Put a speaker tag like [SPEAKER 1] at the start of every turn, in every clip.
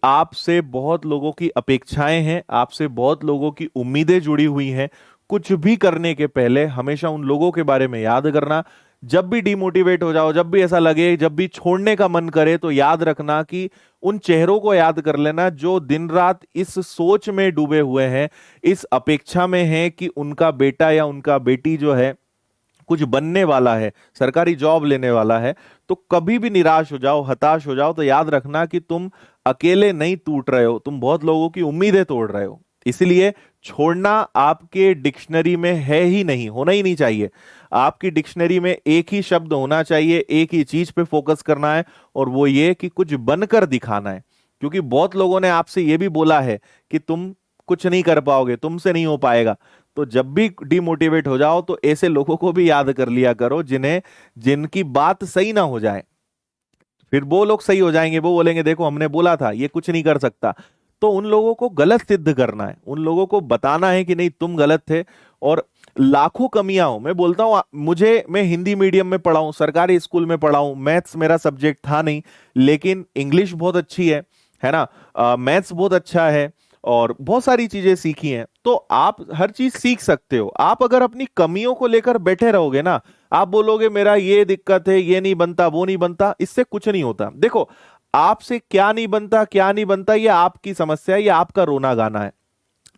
[SPEAKER 1] आपसे बहुत लोगों की अपेक्षाएं हैं, आपसे बहुत लोगों की उम्मीदें जुड़ी हुई हैं। कुछ भी करने के पहले हमेशा उन लोगों के बारे में याद करना। जब भी डिमोटिवेट हो जाओ, जब भी ऐसा लगे, जब भी छोड़ने का मन करे, तो याद रखना कि उन चेहरों को याद कर लेना जो दिन रात इस सोच में डूबे हुए हैं, इस अपेक्षा में हैं कि उनका बेटा या उनका बेटी जो है कुछ बनने वाला है, सरकारी जॉब लेने वाला है। तो कभी भी निराश हो जाओ, हताश हो जाओ, तो याद रखना कि तुम अकेले नहीं टूट रहे हो, तुम बहुत लोगों की उम्मीदें तोड़ रहे हो। इसलिए छोड़ना आपके डिक्शनरी में है ही नहीं, होना ही नहीं चाहिए। आपकी डिक्शनरी में एक ही शब्द होना चाहिए, एक ही चीज पे फोकस करना है, और वो ये कि कुछ बनकर दिखाना है। क्योंकि बहुत लोगों ने आपसे ये भी बोला है कि तुम कुछ नहीं कर पाओगे, तुमसे नहीं हो पाएगा। तो जब भी डिमोटिवेट हो जाओ, तो ऐसे लोगों को भी याद कर लिया करो जिन्हें जिनकी बात सही ना हो जाए। फिर वो लोग सही हो जाएंगे, वो बोलेंगे देखो हमने बोला था ये कुछ नहीं कर सकता। तो उन लोगों को गलत सिद्ध करना है, उन लोगों को बताना है कि नहीं तुम गलत थे। और लाखों कमियां हो, मैं बोलता हूं मैं हिंदी मीडियम में पढ़ा हूं, सरकारी स्कूल में पढ़ा हूं, मैथ्स मेरा सब्जेक्ट था नहीं, लेकिन इंग्लिश बहुत अच्छी है ना, मैथ्स बहुत अच्छा है, और बहुत सारी चीजें सीखी हैं। तो आप हर चीज सीख सकते हो। आप अगर अपनी कमियों को लेकर बैठे रहोगे ना, आप बोलोगे मेरा ये दिक्कत है, ये नहीं बनता, वो नहीं बनता, इससे कुछ नहीं होता। देखो, आपसे क्या नहीं बनता, क्या नहीं बनता, ये आपकी समस्या है, ये आपका रोना गाना है।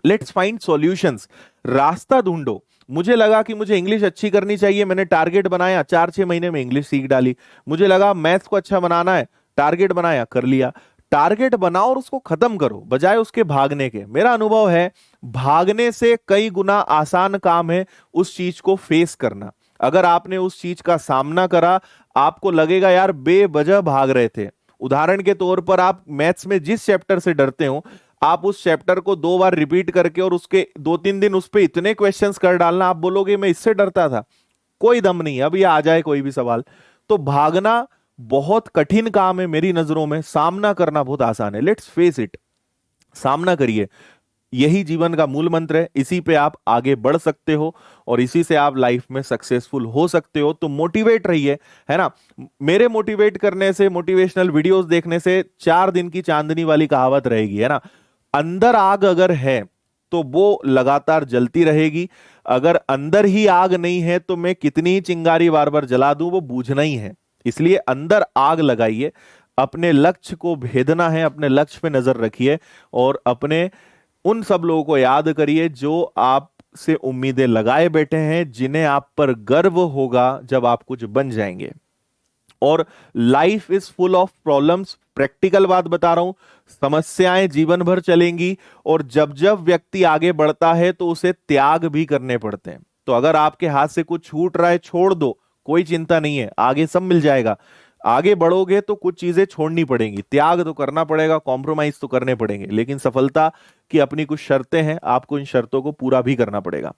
[SPEAKER 1] Let's find solutions. रास्ता ढूंढो। मुझे लगा कि मुझे इंग्लिश अच्छी करनी चाहिए, मैंने टारगेट बनाया, 4-6 महीने में इंग्लिश सीख डाली। मुझे लगा मैथ्स को अच्छा बनाना है, टारगेट बनाया, कर लिया। टारगेट बनाओ और उसको खत्म करो, बजाय उसके भागने के। मेरा अनुभव है, भागने से कई गुना आसान काम है उस चीज को फेस करना। अगर आपने उस चीज का सामना करा, आपको लगेगा यार बेवजह भाग रहे थे। उदाहरण के तौर पर, आप मैथ्स में जिस चैप्टर से डरते हो, आप उस चैप्टर को 2 बार रिपीट करके और उसके 2-3 दिन उस पे इतने क्वेश्चंस कर डालना, आप बोलोगे मैं इससे डरता था, कोई दम नहीं है, अब ये आ जाए कोई भी सवाल। तो भागना बहुत कठिन काम है मेरी नजरों में, सामना करना बहुत आसान है। लेट्स फेस इट, सामना करिए। यही जीवन का मूल मंत्र है, इसी पे आप आगे बढ़ सकते हो और इसी से आप लाइफ में सक्सेसफुल हो सकते हो। तो मोटिवेट रहिए, है ना। मेरे मोटिवेट करने से, मोटिवेशनल वीडियोस देखने से 4 दिन की चांदनी वाली कहावत रहेगी, है ना। अंदर आग अगर है तो वो लगातार जलती रहेगी। अगर अंदर ही आग नहीं है तो मैं कितनी ही चिंगारी बार बार जला दूं, वो बूझना ही है। इसलिए अंदर आग लगाइए, अपने लक्ष्य को भेदना है, अपने लक्ष्य पे नजर रखिए, और अपने उन सब लोगों को याद करिए जो आपसे उम्मीदें लगाए बैठे हैं, जिन्हें आप पर गर्व होगा जब आप कुछ बन जाएंगे। और life is full of problems, practical बात बता रहा हूं। समस्याएं जीवन भर चलेंगी, और जब जब व्यक्ति आगे बढ़ता है तो उसे त्याग भी करने पड़ते हैं। तो अगर आपके हाथ से कुछ छूट रहा है, छोड़ दो, कोई चिंता नहीं है, आगे सब मिल जाएगा। आगे बढ़ोगे तो कुछ चीजें छोड़नी पड़ेंगी, त्याग तो करना पड़ेगा, कॉम्प्रोमाइज तो करने पड़ेंगे, लेकिन सफलता की अपनी कुछ शर्तें हैं, आपको इन शर्तों को पूरा भी करना पड़ेगा।